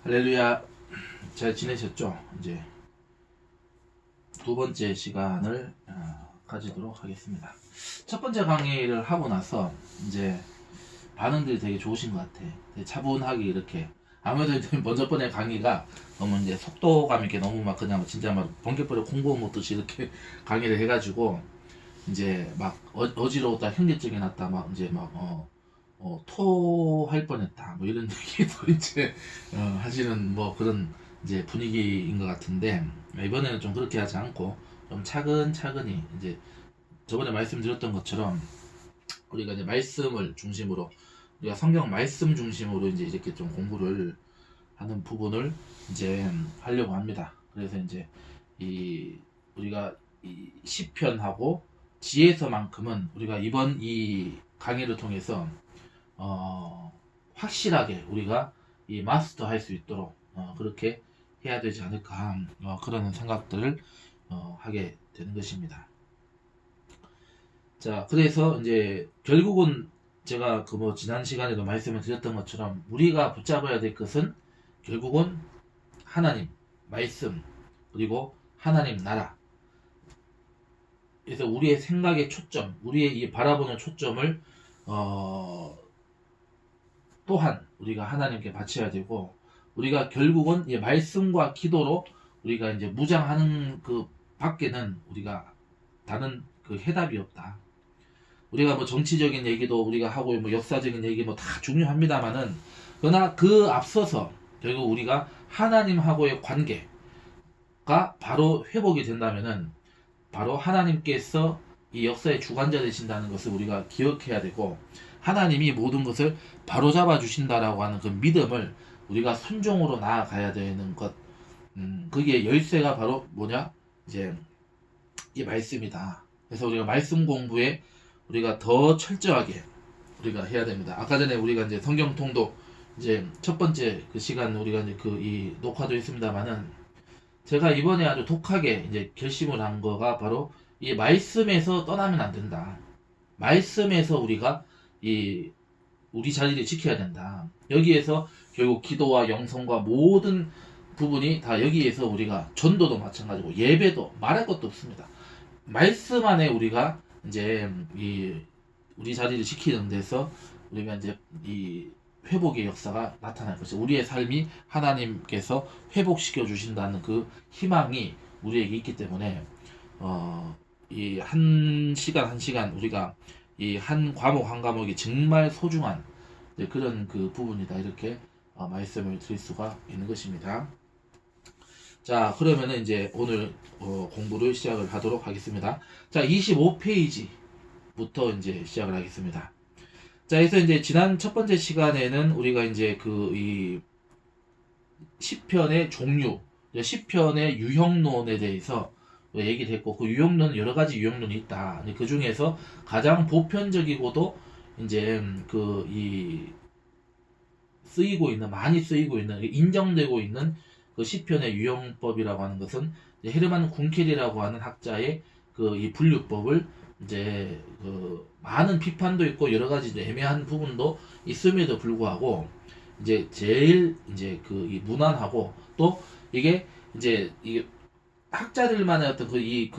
할렐루야. 잘 지내셨죠? 이제 두 번째 시간을 가지도록 하겠습니다. 첫 번째 강의를 하고 나서 이제 반응들이 되게 좋으신 것 같아. 되게 차분하게 이렇게. 아무래도 이제 먼저 번의 강의가 너무 이제 속도감 있게 너무 막 그냥 진짜 막 번개불에 콩고 먹듯이 이렇게 강의를 해가지고 이제 막 어지러웠다, 현기증이 났다, 막 이제 막 토할 뻔했다, 뭐 이런 얘기도 이제 하시는 뭐 그런 이제 분위기인 것 같은데, 이번에는 좀 그렇게 하지 않고 좀 차근차근히 이제 저번에 말씀드렸던 것처럼 우리가 이제 말씀을 중심으로, 우리가 성경 말씀 중심으로 이제 이렇게 좀 공부를 하는 부분을 이제 하려고 합니다. 그래서 이제 우리가 이 시편하고 지혜서만큼은 우리가 이번 이 강의를 통해서 확실하게 우리가 이 마스터 할 수 있도록 그렇게 해야 되지 않을까, 그런 생각들을 하게 되는 것입니다. 자, 그래서 이제 결국은 제가 그 뭐 지난 시간에도 말씀을 드렸던 것처럼 우리가 붙잡아야 될 것은 결국은 하나님 말씀, 그리고 하나님 나라. 그래서 우리의 생각의 초점, 우리의 이 바라보는 초점을 또한 우리가 하나님께 바쳐야 되고, 우리가 결국은 이 말씀과 기도로 우리가 이제 무장하는 그 밖에는 우리가 다른 그 해답이 없다. 우리가 뭐 정치적인 얘기도 우리가 하고 뭐 역사적인 얘기 뭐 다 중요합니다만은, 그러나 그 앞서서 결국 우리가 하나님하고의 관계가 바로 회복이 된다면은 바로 하나님께서 이 역사의 주관자 되신다는 것을 우리가 기억해야 되고, 하나님이 모든 것을 바로잡아 주신다라고 하는 그 믿음을 우리가 순종으로 나아가야 되는 것. 그게 열쇠가 바로 뭐냐? 이제 이 말씀이다. 그래서 우리가 말씀 공부에 우리가 더 철저하게 우리가 해야 됩니다. 아까 전에 우리가 이제 성경 통독 이제 첫 번째 그 시간 우리가 이제 그 이 녹화도 했습니다만은, 제가 이번에 아주 독하게 이제 결심을 한 거가 바로 이 말씀에서 떠나면 안 된다. 말씀에서 우리가 우리 자리를 지켜야 된다. 여기에서 결국 기도와 영성과 모든 부분이 다 여기에서 우리가 전도도 마찬가지고 예배도 말할 것도 없습니다. 말씀 안에 우리가 이제 우리 자리를 지키는 데서 우리가 이제 이 회복의 역사가 나타날 것이죠. 우리의 삶이 하나님께서 회복시켜 주신다는 그 희망이 우리에게 있기 때문에 이 한 시간 한 시간 우리가 이 한 과목 한 과목이 정말 소중한 그런 그 부분이다, 이렇게 말씀을 드릴 수가 있는 것입니다. 자, 그러면은 이제 오늘 공부를 시작을 하도록 하겠습니다. 자, 25페이지부터 이제 시작을 하겠습니다. 자, 그래서 이제 지난 첫 번째 시간에는 우리가 이제 이 시편의 종류, 시편의 유형론에 대해서 얘기를 했고, 그 유형론은 여러 가지 유형론이 있다. 그 중에서 가장 보편적이고도 이제 많이 쓰이고 있는, 인정되고 있는 그 시편의 유형법이라고 하는 것은 헤르만 군켈이라고 하는 학자의 이 분류법을 이제 많은 비판도 있고 여러 가지 애매한 부분도 있음에도 불구하고 이제 제일 이제 이 무난하고, 또 이게 학자들만의 어떤 이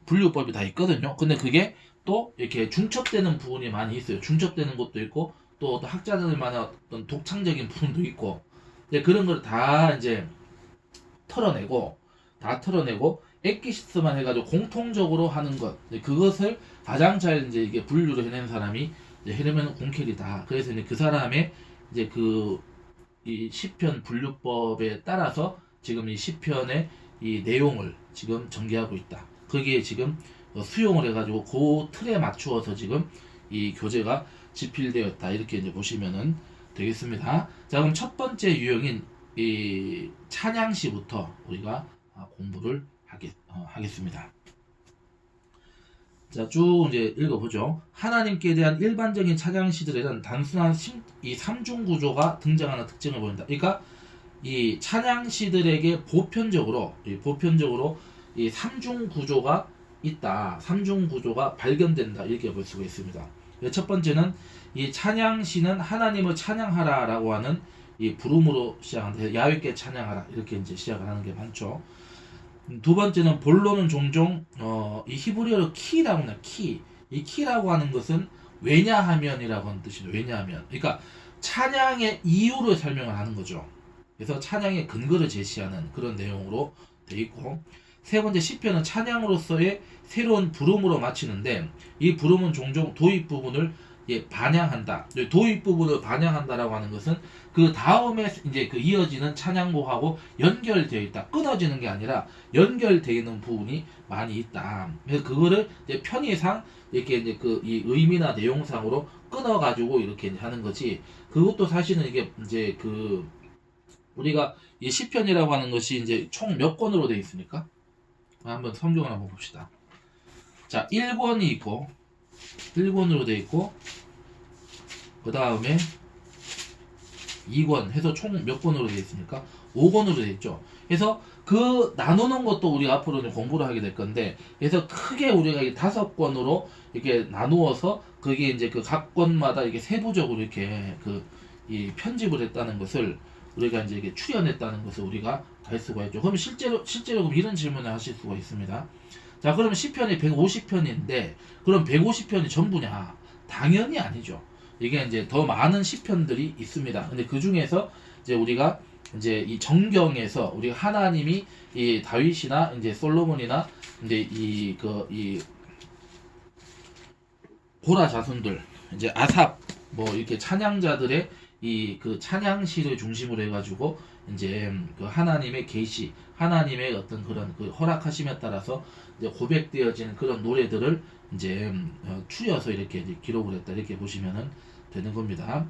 분류법이 다 있거든요. 근데 그게 또 이렇게 중첩되는 부분이 많이 있어요. 중첩되는 것도 있고 또 학자들만의 어떤 독창적인 부분도 있고, 그런 걸 다 이제 털어내고 엑기시스만 해가지고 공통적으로 하는 것, 그것을 가장 잘 이제 이게 분류를 해낸 사람이 이제 헤르멘 군켈이다. 그래서 이제 그 사람의 이제 이 시편 분류법에 따라서 지금 이 시편의 이 내용을 지금 전개하고 있다. 그게 지금 수용을 해가지고 그 틀에 맞추어서 지금 이 교재가 집필되었다, 이렇게 이제 보시면은 되겠습니다. 자, 그럼 첫 번째 유형인 이 찬양시부터 우리가 공부를 하겠습니다. 자, 쭉 이제 읽어보죠. 하나님께 대한 일반적인 찬양시들에는 단순한 이 삼중 구조가 등장하는 특징을 보인다. 그러니까 이 찬양시들에게 보편적으로 이 삼중 구조가 있다. 삼중 구조가 발견된다, 이렇게 볼 수가 있습니다. 첫 번째는 이 찬양시는 하나님을 찬양하라라고 하는 이 부름으로 시작한다. 야훼께 찬양하라 이렇게 이제 시작을 하는 게 많죠. 두 번째는 본론은 종종 이 히브리어로 키라고 하는 키. 이 키라고 하는 것은 왜냐하면이라고 하는 뜻이죠. 왜냐하면. 그러니까 찬양의 이유를 설명을 하는 거죠. 그래서 찬양의 근거를 제시하는 그런 내용으로 돼 있고, 세 번째 시편은 찬양으로서의 새로운 부름으로 마치는데, 이 부름은 종종 도입 부분을 반향한다. 도입 부분을 반향한다라고 하는 것은 그 다음에 이제 그 이어지는 찬양곡하고 연결되어 있다. 끊어지는 게 아니라 연결되어 있는 부분이 많이 있다. 그래서 그거를 이제 편의상 이렇게 이제 그 이 의미나 내용상으로 끊어가지고 이렇게 하는 거지. 그것도 사실은 이게 이제 그 우리가 이 시편이라고 하는 것이 이제 총 몇 권으로 되어 있습니까? 한번 성경을 한번 봅시다. 자, 1권이 있고 1권으로 되어 있고, 그 다음에 2권 해서 총 몇 권으로 되어 있습니까? 5권으로 되어 있죠. 그래서 그 나누는 것도 우리가 앞으로는 공부를 하게 될 건데, 그래서 크게 우리가 이 5권으로 이렇게 나누어서 그게 이제 그 각 권마다 이렇게 세부적으로 이렇게 그 이 편집을 했다는 것을 우리가 이제 이게 추려냈다는 것을 우리가 알 수가 있죠. 그럼 실제로 그럼 이런 질문을 하실 수가 있습니다. 자, 그러면 시편이 150편인데 그럼 150편이 전부냐? 당연히 아니죠. 이게 이제 더 많은 시편들이 있습니다. 근데 그 중에서 이제 우리가 이제 이 정경에서 우리 하나님이 이 다윗이나 이제 솔로몬이나 이제 이 고라 자손들, 이제 아삽 뭐 이렇게 찬양자들의 이 그 찬양시를 중심으로 해가지고 이제 그 하나님의 계시, 하나님의 어떤 그런 그 허락하심에 따라서 이제 고백되어지는 그런 노래들을 이제 추려서 이렇게 이제 기록을 했다, 이렇게 보시면은 되는 겁니다.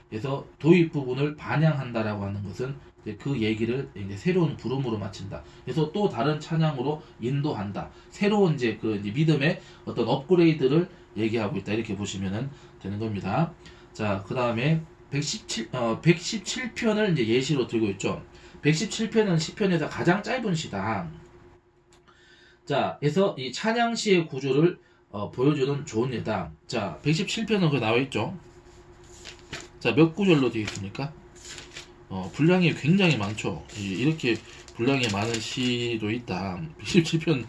그래서 도입 부분을 반향한다라고 하는 것은 이제 그 얘기를 이제 새로운 부름으로 마친다. 그래서 또 다른 찬양으로 인도한다. 새로운 이제 그 이제 믿음의 어떤 업그레이드를 얘기하고 있다, 이렇게 보시면은 되는 겁니다. 자, 그 다음에 117편을 이제 예시로 들고 있죠. 117편은 시편에서 가장 짧은 시다. 자, 그래서 이 찬양시의 구조를 보여주는 좋은 예다. 자, 117편은 그 나와 있죠. 자, 몇 구절로 되어 있습니까? 분량이 굉장히 많죠. 이렇게 분량이 많은 시도 있다. 117편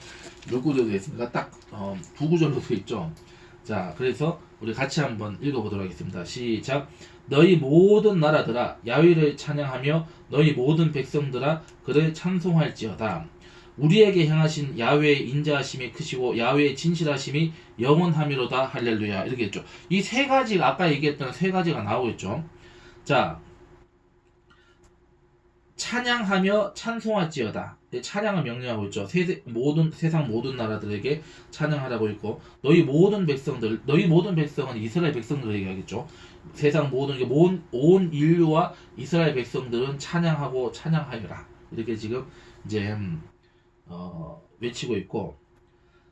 몇 구절로 되어 있습니까? 딱 9구절로 되어 있죠. 자, 그래서 우리 같이 한번 읽어보도록 하겠습니다. 시작. 너희 모든 나라들아 야훼를 찬양하며 너희 모든 백성들아 그를 찬송할지어다. 우리에게 향하신 야훼의 인자하심이 크시고 야훼의 진실하심이 영원하미로다. 할렐루야. 이렇게 했죠. 이 세 가지가 아까 얘기했던 세 가지가 나오고 있죠. 자, 찬양하며 찬송할지어다. 찬양을 명령하고 있죠. 세상 모든 나라들에게 찬양하라고 있고, 너희 모든 백성은 이스라엘 백성들을 얘기하겠죠. 세상 온 인류와 이스라엘 백성들은 찬양하고 찬양하여라. 이렇게 지금 이제 외치고 있고,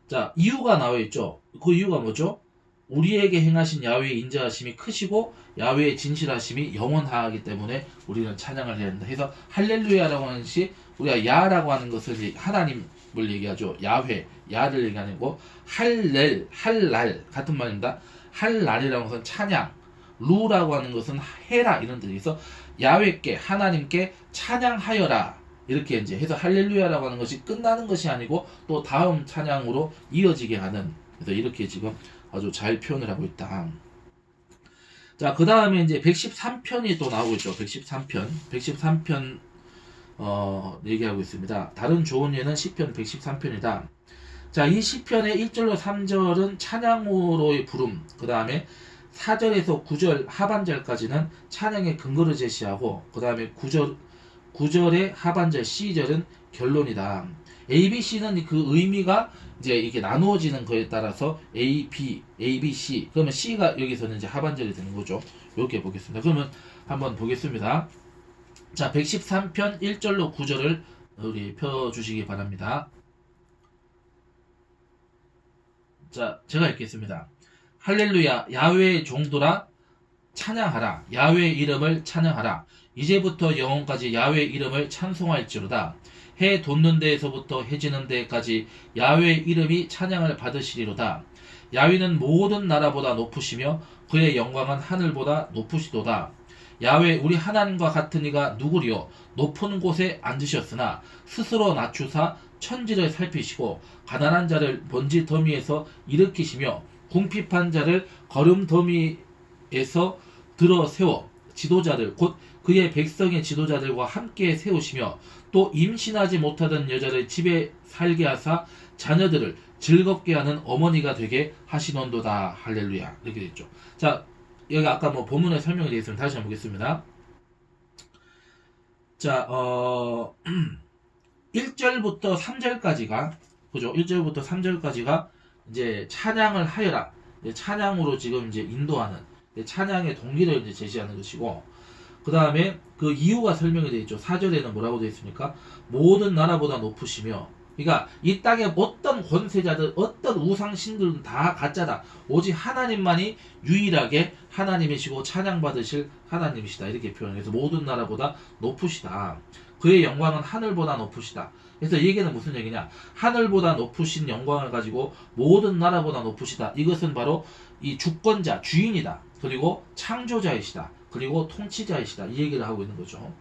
자, 이유가 나와 있죠. 그 이유가 뭐죠? 우리에게 행하신 야훼의 인자하심이 크시고 야훼의 진실하심이 영원하기 때문에 우리는 찬양을 해야 된다. 그래서 할렐루야라고 하는 것이, 우리가 야라고 하는 것은 이제 하나님을 얘기하죠. 야훼, 야를 얘기하는 거. 할날 같은 말입니다. 할날이라는 것은 찬양, 루라고 하는 것은 해라, 이런 뜻이서 야훼께, 하나님께 찬양하여라, 이렇게 이제 해서 할렐루야라고 하는 것이 끝나는 것이 아니고 또 다음 찬양으로 이어지게 하는, 그래서 이렇게 지금 아주 잘 표현을 하고 있다. 자, 그 다음에 이제 113편이 또 나오고 있죠. 113편 얘기하고 있습니다. 다른 좋은 예는 시편 113편이다. 자, 이 시편의 1절로 3절은 찬양으로의 부름, 그 다음에 4절에서 9절 하반절까지는 찬양의 근거를 제시하고, 그 다음에 9절의 하반절 C절은 결론이다. A, B, C는 그 의미가 이제 이렇게 나누어지는 거에 따라서 A, B, C. 그러면 C가 여기서는 이제 하반절이 되는 거죠. 이렇게 보겠습니다. 그러면 한번 보겠습니다. 자, 113편 1절로 9절을 우리 펴주시기 바랍니다. 자, 제가 읽겠습니다. 할렐루야, 야훼의 종들아 찬양하라. 야훼의 이름을 찬양하라. 이제부터 영원까지 야훼의 이름을 찬송할지로다. 해 돋는 데에서부터 해 지는 데까지 야훼의 이름이 찬양을 받으시리로다. 야훼는 모든 나라보다 높으시며 그의 영광은 하늘보다 높으시도다. 야외 우리 하나님과 같은 이가 누구리요? 높은 곳에 앉으셨으나 스스로 낮추사 천지를 살피시고 가난한 자를 먼지 더미에서 일으키시며 궁핍한 자를 거름 더미에서 들어 세워 지도자들 곧 그의 백성의 지도자들과 함께 세우시며 또 임신하지 못하던 여자를 집에 살게 하사 자녀들을 즐겁게 하는 어머니가 되게 하시는도다. 할렐루야. 이렇게 됐죠. 자, 여기 아까 뭐 본문에 설명이 되어 있으면 다시 한번 보겠습니다. 자, 1절부터 3절까지가 그죠? 1절부터 3절까지가 이제 찬양을 하여라. 이제 찬양으로 지금 이제 인도하는 찬양의 동기를 이제 제시하는 것이고, 그 다음에 그 이유가 설명이 되어 있죠. 4절에는 뭐라고 되어 있습니까? 모든 나라보다 높으시며, 그러니까 이 땅의 어떤 권세자들, 어떤 우상신들은 다 가짜다. 오직 하나님만이 유일하게 하나님이시고 찬양받으실 하나님이시다. 이렇게 표현해서 모든 나라보다 높으시다. 그의 영광은 하늘보다 높으시다. 그래서 이 얘기는 무슨 얘기냐? 하늘보다 높으신 영광을 가지고 모든 나라보다 높으시다. 이것은 바로 이 주권자, 주인이다. 그리고 창조자이시다. 그리고 통치자이시다. 이 얘기를 하고 있는 거죠.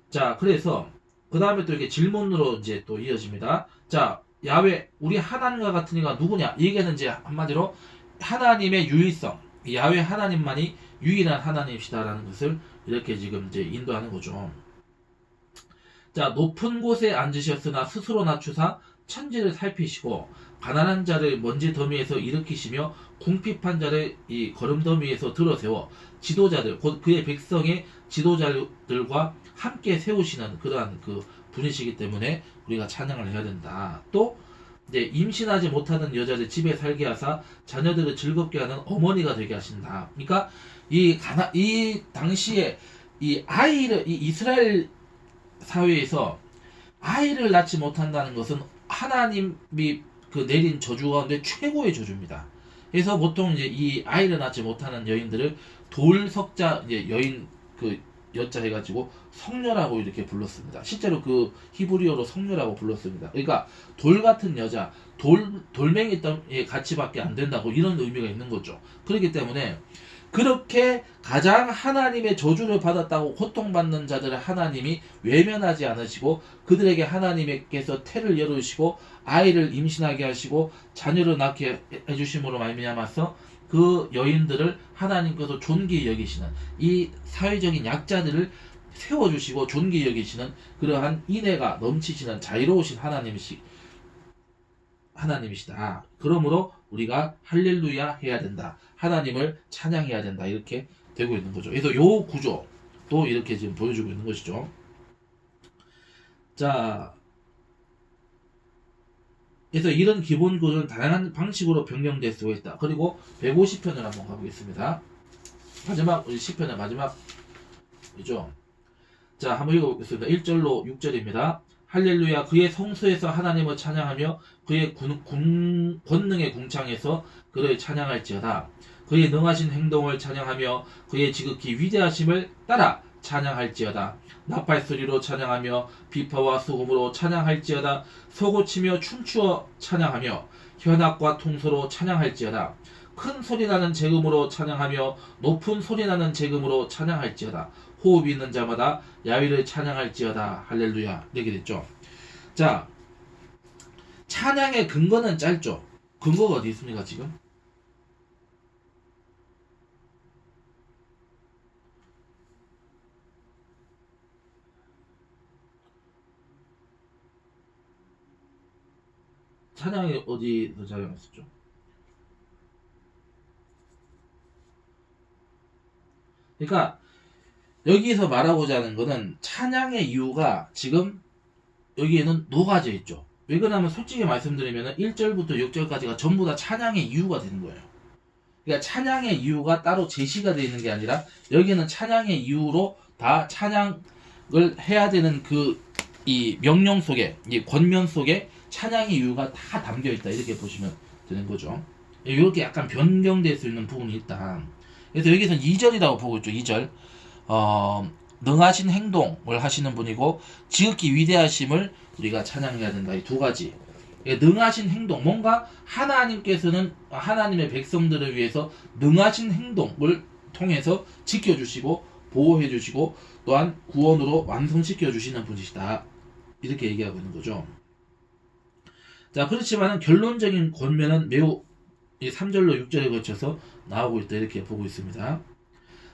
자, 그래서 그 다음에 또 이렇게 질문으로 이제 또 이어집니다. 자, 야외 우리 하나님과 같은 이가 누구냐? 이 얘기는 이제 한마디로 하나님의 유일성, 야외 하나님만이 유일한 하나님이시다라는 것을 이렇게 지금 이제 인도하는 거죠. 자, 높은 곳에 앉으셨으나 스스로 낮추사 천지를 살피시고 가난한 자를 먼지 더미에서 일으키시며 궁핍한 자를 이 거름더미에서 들어세워 지도자들 곧 그의 백성의 지도자들과 함께 세우시는 그러한 그 분이시기 때문에 우리가 찬양을 해야 된다. 또 이제 임신하지 못하는 여자를 집에 살게 하사 자녀들을 즐겁게 하는 어머니가 되게 하신다. 그러니까 이 당시에 이 이스라엘 사회에서 아이를 낳지 못한다는 것은 하나님이 그 내린 저주 가운데 최고의 저주입니다. 그래서 보통 이제 이 아이를 낳지 못하는 여인들을 돌석자 이제 여인 그 여자 해가지고 성녀라고 이렇게 불렀습니다. 실제로 그 히브리어로 성녀라고 불렀습니다. 그러니까 돌 같은 여자, 돌멩이 같이밖에 안 된다고 이런 의미가 있는 거죠. 그렇기 때문에 그렇게 가장 하나님의 저주를 받았다고 고통받는 자들을 하나님이 외면하지 않으시고 그들에게 하나님께서 태를 열으시고 아이를 임신하게 하시고 자녀를 낳게 해주심으로 말미암아서 그 여인들을 하나님께서 존귀히 여기시는 이 사회적인 약자들을 세워주시고 존귀히 여기시는 그러한 인애가 넘치시는 자유로우신 하나님이시다. 그러므로 우리가 할렐루야 해야 된다. 하나님을 찬양해야 된다. 이렇게 되고 있는 거죠. 그래서 요 구조도 이렇게 지금 보여주고 있는 것이죠. 자, 그래서 이런 기본 구조는 다양한 방식으로 변경될 수가 있다. 그리고 150편을 한번 가보겠습니다. 마지막 우리 10편의 마지막이죠. 자, 한번 읽어보겠습니다. 1절로 6절입니다. 할렐루야 그의 성소에서 하나님을 찬양하며 그의 권능의 궁창에서 그를 찬양할지어다. 그의 능하신 행동을 찬양하며 그의 지극히 위대하심을 따라 찬양할지어다. 나팔소리로 찬양하며 비파와 소금으로 찬양할지어다. 소고치며 춤추어 찬양하며 현악과 통소로 찬양할지어다. 큰 소리나는 재금으로 찬양하며 높은 소리나는 재금으로 찬양할지어다. 호흡이 있는 자마다 야훼를 찬양할지어다. 할렐루야. 이렇게 됐죠. 자, 찬양의 근거는 짧죠. 근거가 어디 있습니까 지금? 찬양이 어디서 작용했었죠? 그러니까 여기서 말하고자 하는 거는 찬양의 이유가 지금 여기에는 녹아져 있죠. 왜 그러냐면 솔직히 말씀드리면 1절부터 6절까지가 전부 다 찬양의 이유가 되는 거예요. 그러니까 찬양의 이유가 따로 제시가 되어 있는 게 아니라 여기는 찬양의 이유로 다 찬양을 해야 되는 이 명령 속에, 이 권면 속에 찬양의 이유가 다 담겨 있다. 이렇게 보시면 되는 거죠. 이렇게 약간 변경될 수 있는 부분이 있다. 그래서 여기서는 2절이라고 보고 있죠. 2절. 능하신 행동을 하시는 분이고 지극히 위대하심을 우리가 찬양해야 된다. 이 두 가지. 능하신 행동, 뭔가 하나님께서는 하나님의 백성들을 위해서 능하신 행동을 통해서 지켜주시고 보호해 주시고 또한 구원으로 완성시켜 주시는 분이시다. 이렇게 얘기하고 있는 거죠. 자, 그렇지만은 결론적인 권면은 매우 이 3절로 6절에 걸쳐서 나오고 있다. 이렇게 보고 있습니다.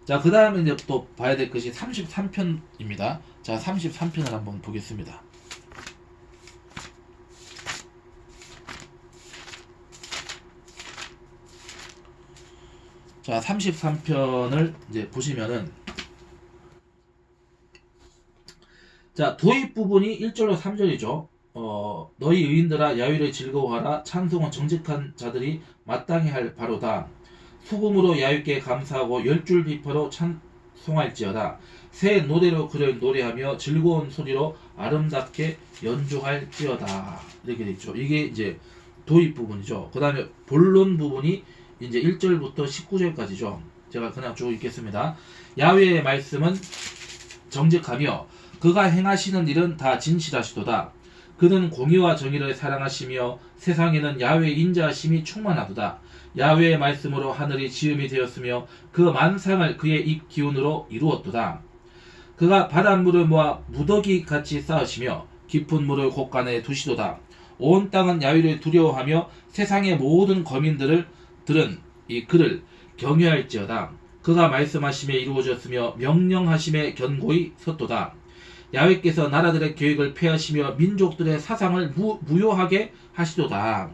자, 그 다음에 이제 또 봐야 될 것이 33편입니다. 자, 33편을 한번 보겠습니다. 자, 33편을 이제 보시면은, 자, 도입 부분이 1절로 3절이죠. 너희 의인들아 야훼를 즐거워하라. 찬송은 정직한 자들이 마땅히 할 바로다. 수금으로 야훼께 감사하고 열줄 비파로 찬송할지어다. 새 노래로 그를 노래하며 즐거운 소리로 아름답게 연주할지어다. 이렇게 되어 있죠. 이게 이제 도입 부분이죠. 그 다음에 본론 부분이 이제 1절부터 19절까지죠. 제가 그냥 쭉 읽겠습니다. 야훼의 말씀은 정직하며 그가 행하시는 일은 다 진실하시도다. 그는 공의와 정의를 사랑하시며 세상에는 야훼의 인자하심이 충만하도다. 야훼의 말씀으로 하늘이 지음이 되었으며 그 만상을 그의 입 기운으로 이루었도다. 그가 바닷물을 모아 무더기 같이 쌓으시며 깊은 물을 곳간에 두시도다. 온 땅은 야훼를 두려워하며 세상의 모든 거민들은 그를 경외할지어다. 그가 말씀하심에 이루어졌으며 명령하심에 견고히 섰도다. 야훼께서 나라들의 계획을 폐하시며 민족들의 사상을 무효하게 하시도다.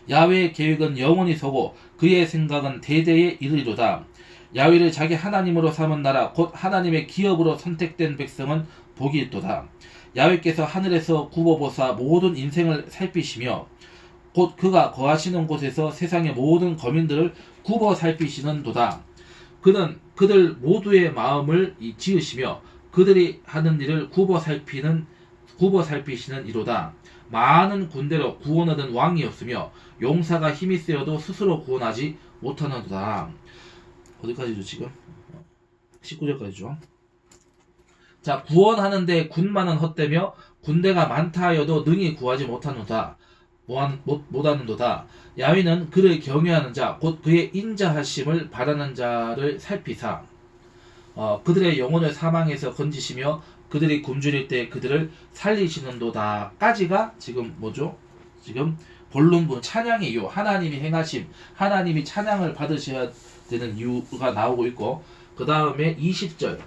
야훼의 계획은 영원히 서고 그의 생각은 대대에 이르리로다. 야훼를 자기 하나님으로 삼은 나라 곧 하나님의 기업으로 선택된 백성은 복이 있도다. 야훼께서 하늘에서 굽어보사 모든 인생을 살피시며 곧 그가 거하시는 곳에서 세상의 모든 거민들을 굽어 살피시는 도다. 그는 그들 모두의 마음을 지으시며 그들이 하는 일을 굽어 살피시는 이로다. 많은 군대로 구원 얻은 왕이 없으며 용사가 힘이 세어도 스스로 구원하지 못하는도다. 어디까지죠 지금? 19절까지죠. 자, 구원하는데 군만은 헛되며 군대가 많다 하여도 능히 구하지 못하는도다. 야훼는 그를 경외하는 자, 곧 그의 인자하심을 바라는 자를 살피사 그들의 영혼을 사망에서 건지시며 그들이 굶주릴 때 그들을 살리시는도다. 까지가 지금 뭐죠? 지금 본론부 찬양의 이유, 하나님이 행하심, 하나님이 찬양을 받으셔야 되는 이유가 나오고 있고, 그 다음에 20절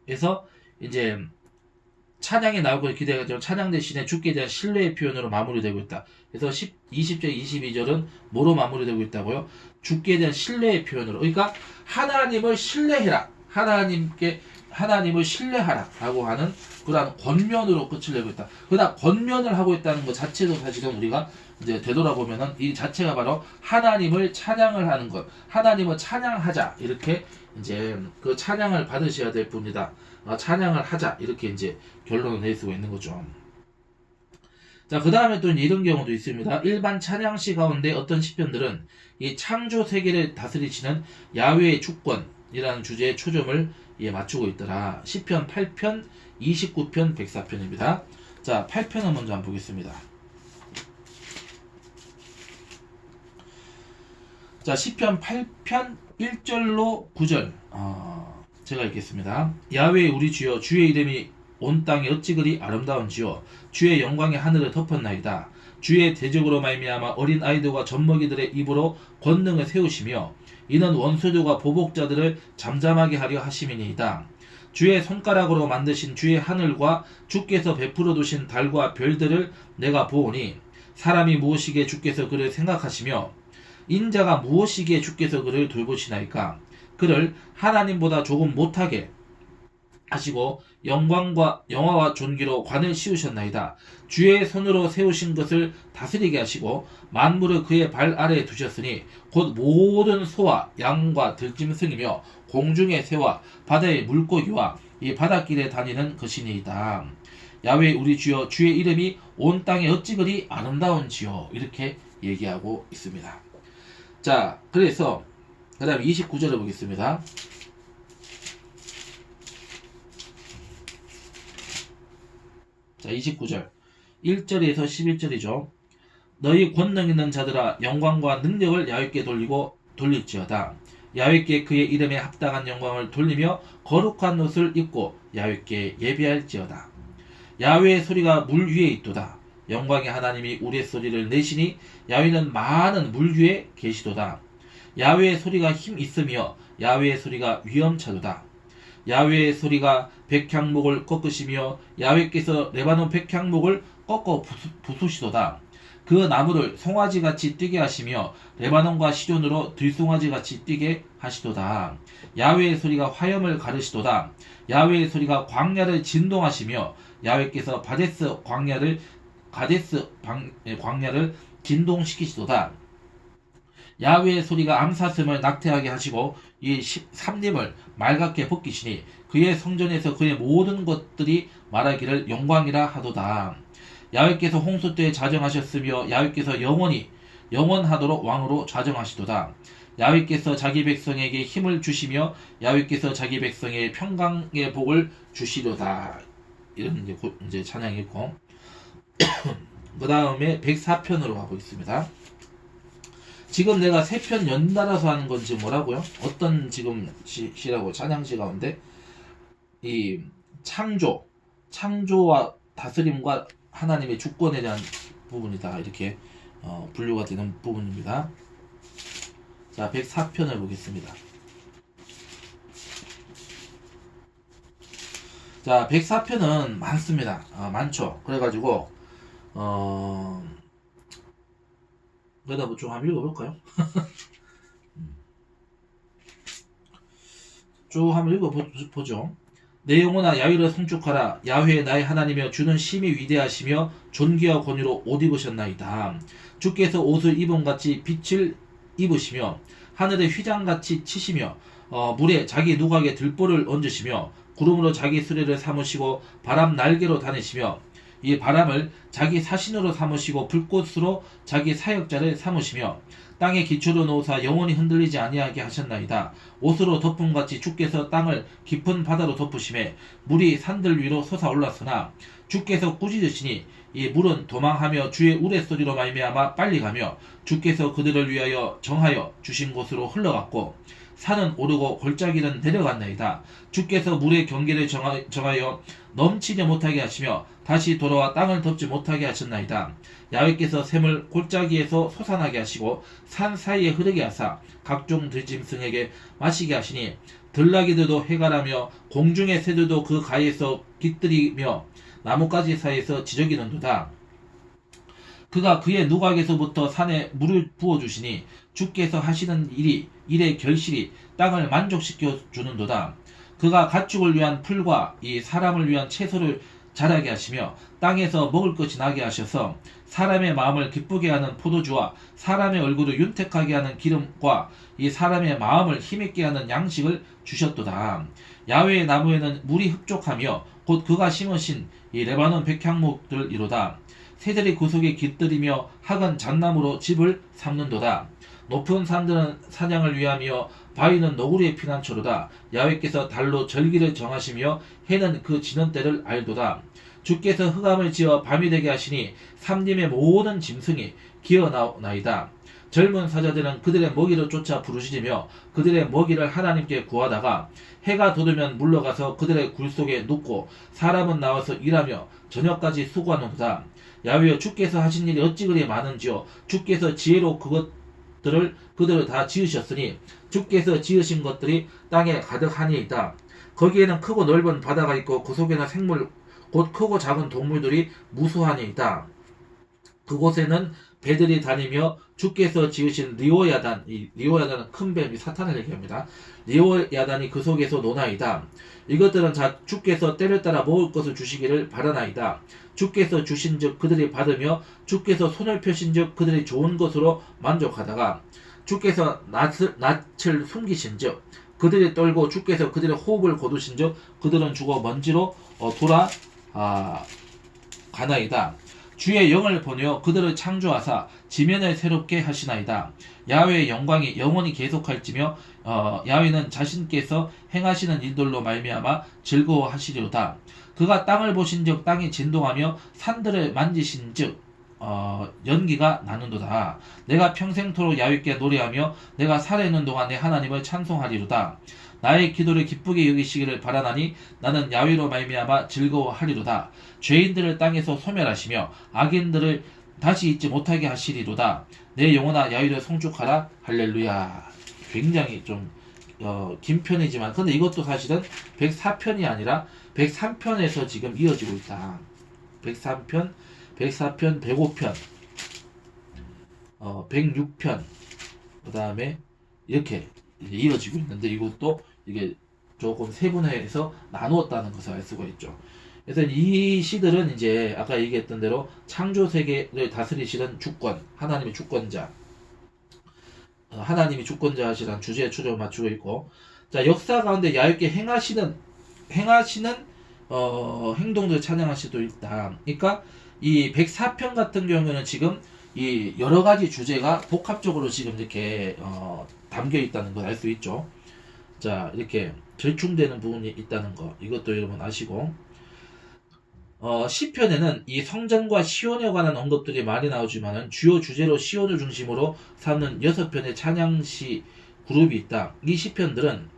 에서 이제 찬양이 나오고 기대가 되고 찬양 대신에 주께 대한 신뢰의 표현으로 마무리되고 있다. 그래서 20절, 22절은 뭐로 마무리되고 있다고요? 주께 대한 신뢰의 표현으로. 그러니까 하나님을 신뢰해라. 하나님을 신뢰하라. 라고 하는 그러한 권면으로 끝을 내고 있다. 그러나 권면을 하고 있다는 것 자체도 사실은 우리가 이제 되돌아보면은 이 자체가 바로 하나님을 찬양을 하는 것. 하나님을 찬양하자. 이렇게 이제 그 찬양을 받으셔야 될 분이다. 찬양을 하자. 이렇게 이제 결론을 낼 수가 있는 거죠. 자, 그 다음에 또 이런 경우도 있습니다. 일반 찬양시 가운데 어떤 시편들은 이 창조 세계를 다스리시는 야훼의 주권이라는 주제에 초점을 맞추고 있더라. 시편 8편, 29편, 104편입니다. 자, 8편을 먼저 한번 보겠습니다. 자, 시편 8편 1절로 9절. 제가 읽겠습니다. 야훼 우리 주여, 주의 이름이 온 땅에 어찌 그리 아름다운지요. 주의 영광이 하늘을 덮었나이다. 주의 대적으로 말미암아 어린 아이들과 젖먹이들의 입으로 권능을 세우시며 이는 원수들과 보복자들을 잠잠하게 하려 하심이니이다. 주의 손가락으로 만드신 주의 하늘과 주께서 베풀어 두신 달과 별들을 내가 보오니 사람이 무엇이기에 주께서 그를 생각하시며 인자가 무엇이기에 주께서 그를 돌보시나이까. 그를 하나님보다 조금 못하게 하시고 영화와 존귀로 관을 씌우셨나이다. 주의 손으로 세우신 것을 다스리게 하시고 만물을 그의 발 아래에 두셨으니 곧 모든 소와 양과 들짐승이며 공중의 새와 바다의 물고기와 이 바닷길에 다니는 것이니이다. 야훼 우리 주여, 주의 이름이 온 땅에 어찌 그리 아름다운지요. 이렇게 얘기하고 있습니다. 자, 그래서 그 다음에 29절을 보겠습니다. 자, 29절 1절에서 11절이죠. 너희 권능 있는 자들아 영광과 능력을 야훼께 돌릴지어다. 야훼께 그의 이름에 합당한 영광을 돌리며 거룩한 옷을 입고 야훼께 예배할지어다. 야훼의 소리가 물 위에 있도다. 영광의 하나님이 우레소리를 내시니 야훼는 많은 물 위에 계시도다. 야훼의 소리가 힘 있으며 야훼의 소리가 위엄차도다. 야훼의 소리가 백향목을 꺾으시며 야훼께서 레바논 백향목을 꺾어 부수시도다. 그 나무를 송아지같이 뛰게 하시며 레바논과 시돈으로 들송아지같이 뛰게 하시도다. 야훼의 소리가 화염을 가르시도다. 야훼의 소리가 광야를 진동하시며 야훼께서 광야를 진동시키시도다. 야훼의 소리가 암사슴을 낙태하게 하시고 이 삼림을 맑게 벗기시니 그의 성전에서 그의 모든 것들이 말하기를 영광이라 하도다. 야훼께서 홍수 때에 자정하셨으며 야훼께서 영원하도록 왕으로 자정하시도다. 야훼께서 자기 백성에게 힘을 주시며 야훼께서 자기 백성의 평강의 복을 주시려다. 이런 이제 찬양이 있고 그 다음에 104편으로 가고 있습니다. 지금 내가 3편 연달아서 하는 건지 뭐라고요? 어떤 지금 시라고 찬양시 가운데 이 창조와 다스림과 하나님의 주권에 대한 부분이다. 이렇게 분류가 되는 부분입니다. 자, 104편을 보겠습니다. 자, 104편은 많습니다. 많죠. 그래가지고 그러다 뭐 좀 한번 읽어볼까요? 쭉 한번 읽어보죠. 내 영혼아 야훼를 송축하라. 야훼 나의 하나님이여 주는 심히 위대하시며 존귀와 권위로 옷 입으셨나이다. 주께서 옷을 입음같이 빛을 입으시며 하늘에 휘장같이 치시며 물에 자기 누각에 들보를 얹으시며 구름으로 자기 수레를 삼으시고 바람 날개로 다니시며 이 바람을 자기 사신으로 삼으시고 불꽃으로 자기 사역자를 삼으시며 땅에 기초로 놓으사 영원히 흔들리지 아니하게 하셨나이다. 옷으로 덮음같이 주께서 땅을 깊은 바다로 덮으심에 물이 산들 위로 솟아올랐으나 주께서 꾸짖으시니 이 물은 도망하며 주의 우레소리로 말미암아 빨리 가며 주께서 그들을 위하여 정하여 주신 곳으로 흘러갔고 산은 오르고 골짜기는 내려갔나이다. 주께서 물의 경계를 정하여 넘치지 못하게 하시며 다시 돌아와 땅을 덮지 못하게 하셨나이다. 야훼께서 샘을 골짜기에서 솟아나게 하시고 산 사이에 흐르게 하사 각종 들짐승에게 마시게 하시니 들나귀들도 해가라며 공중의 새들도 그 가에서 깃들이며 나뭇가지 사이에서 지저귀는도다. 그가 그의 누각에서부터 산에 물을 부어주시니 주께서 하시는 일의 결실이 땅을 만족시켜 주는도다. 그가 가축을 위한 풀과 이 사람을 위한 채소를 자라게 하시며 땅에서 먹을 것이 나게 하셔서 사람의 마음을 기쁘게 하는 포도주와 사람의 얼굴을 윤택하게 하는 기름과 이 사람의 마음을 힘있게 하는 양식을 주셨도다. 야훼의 나무에는 물이 흡족하며 곧 그가 심으신 이 레바논 백향목들이로다. 새들이 그 속에 깃들이며 학은 잣나무로 집을 삼는도다. 높은 산들은 사냥을 위하며 바위는 너구리의 피난처로다. 야훼께서 달로 절기를 정하시며 해는 그 지는 때를 알도다. 주께서 흑암을 지어 밤이 되게 하시니 삼림의 모든 짐승이 기어나오나이다. 젊은 사자들은 그들의 먹이를 쫓아 부르짖으며 그들의 먹이를 하나님께 구하다가 해가 돋으면 물러가서 그들의 굴 속에 눕고 사람은 나와서 일하며 저녁까지 수고하는도다. 야훼여 주께서 하신 일이 어찌 그리 많은지요. 주께서 지혜로 그들을 다 지으셨으니 주께서 지으신 것들이 땅에 가득하니이다. 거기에는 크고 넓은 바다가 있고 그 속에는 생물 곧 크고 작은 동물들이 무수하니이다. 그곳에는 배들이 다니며 주께서 지으신 리오야단, 이 리오야단은 큰 뱀이 사탄을 얘기합니다. 리오야단이 그 속에서 노나이다. 이것들은 주께서 때를 따라 먹을 것을 주시기를 바라나이다. 주께서 주신즉 그들이 받으며 주께서 손을 펴신즉 그들이 좋은 것으로 만족하다가 주께서 낯을 숨기신즉 그들이 떨고 주께서 그들의 호흡을 거두신즉 그들은 죽어 먼지로 가나이다. 주의 영을 보내어 그들을 창조하사 지면을 새롭게 하시나이다. 야훼의 영광이 영원히 계속할지며 야훼는 자신께서 행하시는 일들로 말미암아 즐거워하시리로다. 그가 땅을 보신즉 땅이 진동하며 산들을 만지신즉 연기가 나는도다. 내가 평생토록 야윗께 노래하며 내가 살아있는 동안 내 하나님을 찬송하리로다. 나의 기도를 기쁘게 여기시기를 바라나니 나는 야훼로 말미암아 즐거워하리로다. 죄인들을 땅에서 소멸하시며 악인들을 다시 잊지 못하게 하시리로다. 내 영혼아 야훼를 송축하라. 할렐루야. 굉장히 좀 긴 편이지만 근데 이것도 사실은 104편이 아니라 103편에서 지금 이어지고 있다. 103편, 104편, 105편, 106편, 그 다음에 이렇게 이어지고 있는데 이것도 이게 조금 세분화해서 나누었다는 것을 알 수가 있죠. 그래서 이 시들은 이제 아까 얘기했던 대로 창조 세계를 다스리시는 주권, 하나님의 주권자, 하나님이 주권자시라는 주제에 초점을 맞추고 있고, 자 역사 가운데 야훼께 행하시는 행동들을 찬양할 수도 있다. 그러니까 이 104편 같은 경우는 지금 이 여러 가지 주제가 복합적으로 지금 이렇게 담겨 있다는 걸 알 수 있죠. 자 이렇게 절충되는 부분이 있다는 거 이것도 여러분 아시고, 시편에는 이 성전과 시온에 관한 언급들이 많이 나오지만은 주요 주제로 시온을 중심으로 삼는 6편의 찬양시 그룹이 있다. 이 시편들은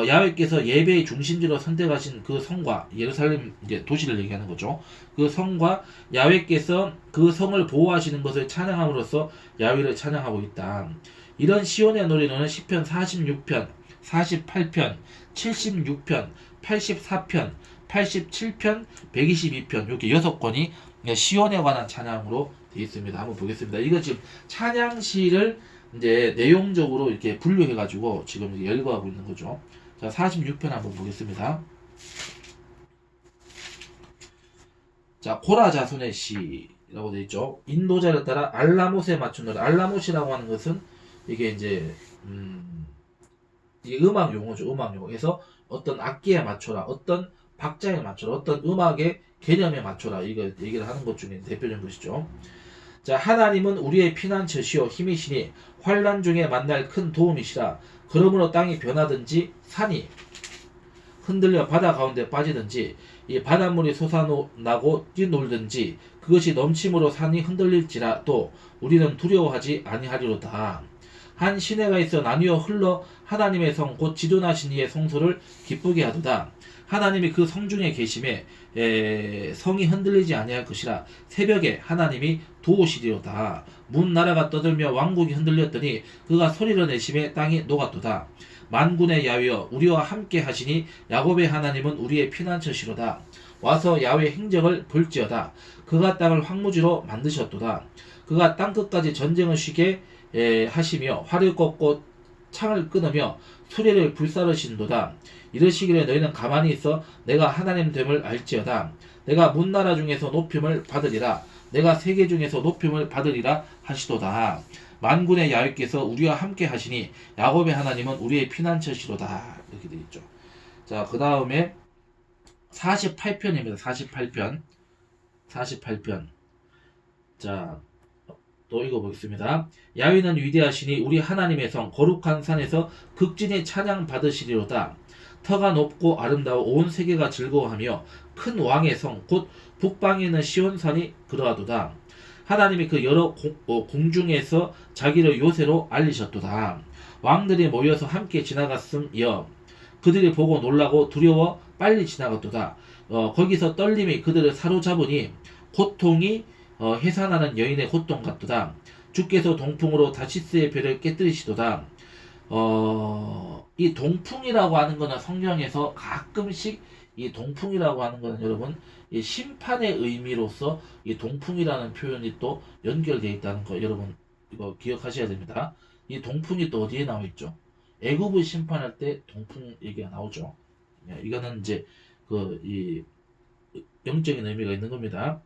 야훼께서 예배의 중심지로 선택하신 그 성과 예루살렘 이제 도시를 얘기하는 거죠. 그 성과 야훼께서 그 성을 보호하시는 것을 찬양함으로써 야훼를 찬양하고 있다. 이런 시온의 노래는 시편 46편, 48편, 76편, 84편, 87편, 122편 이렇게 6권이 시온에 관한 찬양으로 되어 있습니다. 한번 보겠습니다. 이거 지금 찬양시를 이제 내용적으로 이렇게 분류해 가지고 지금 열거하고 있는 거죠. 자 46편 한번 보겠습니다. 자 고라 자손의 시라고 되어 있죠. 인도자를 따라 알라못에 맞춘 노래. 알라못이라고 하는 것은 이게 이제 이게 음악 용어죠. 음악 용어. 그래서 어떤 악기에 맞춰라, 어떤 박자에 맞춰라, 어떤 음악의 개념에 맞춰라, 이거 얘기를 하는 것 중에 대표적인 것이죠. 자 하나님은 우리의 피난처시요 힘이시니 환난 중에 만날 큰 도움이시라. 그러므로 땅이 변하든지 산이 흔들려 바다 가운데 빠지든지 이 바닷물이 솟아나고 뛰놀든지 그것이 넘침으로 산이 흔들릴지라도 우리는 두려워하지 아니하리로다. 한 시내가 있어 나뉘어 흘러 하나님의 성 곧 지존하신 이의 성소를 기쁘게 하도다. 하나님이 그 성중에 계심에 성이 흔들리지 아니할 것이라. 새벽에 하나님이 도우시리로다. 문 나라가 떠들며 왕국이 흔들렸더니 그가 소리를 내심에 땅이 녹았도다. 만군의 야훼여 우리와 함께 하시니 야곱의 하나님은 우리의 피난처시로다. 와서 야훼 행적을 볼지어다. 그가 땅을 황무지로 만드셨도다. 그가 땅끝까지 전쟁을 쉬게 하시며 활을 꺾고 창을 끊으며 수레를 불사르신도다. 이르시기를 너희는 가만히 있어 내가 하나님 됨을 알지어다. 내가 문나라 중에서 높임을 받으리라. 내가 세계 중에서 높임을 받으리라 하시도다. 만군의 야훼께서 우리와 함께 하시니 야곱의 하나님은 우리의 피난처시로다. 이렇게 되어 있죠. 자, 그 다음에 48편입니다. 48편. 자, 또 읽어보겠습니다. 야훼는 위대하시니 우리 하나님의 성 거룩한 산에서 극진히 찬양 받으시리로다. 터가 높고 아름다워 온 세계가 즐거워하며 큰 왕의 성 곧 북방에 있는 시온산이 그러하도다. 하나님이 그 여러 공중에서 자기를 요새로 알리셨도다. 왕들이 모여서 함께 지나갔음이여 그들이 보고 놀라고 두려워 빨리 지나갔도다. 거기서 떨림이 그들을 사로잡으니 고통이 해산하는 여인의 고통 같도다. 주께서 동풍으로 다시스의 별을 깨뜨리시도다. 이 동풍이라고 하는 거는 성경에서 가끔씩 이 동풍이라고 하는 거는 여러분 이 심판의 의미로서 이 동풍이라는 표현이 또 연결되어 있다는 거 여러분 이거 기억하셔야 됩니다. 이 동풍이 또 어디에 나와 있죠? 애굽을 심판할 때 동풍 얘기가 나오죠. 이거는 이제 이 영적인 의미가 있는 겁니다.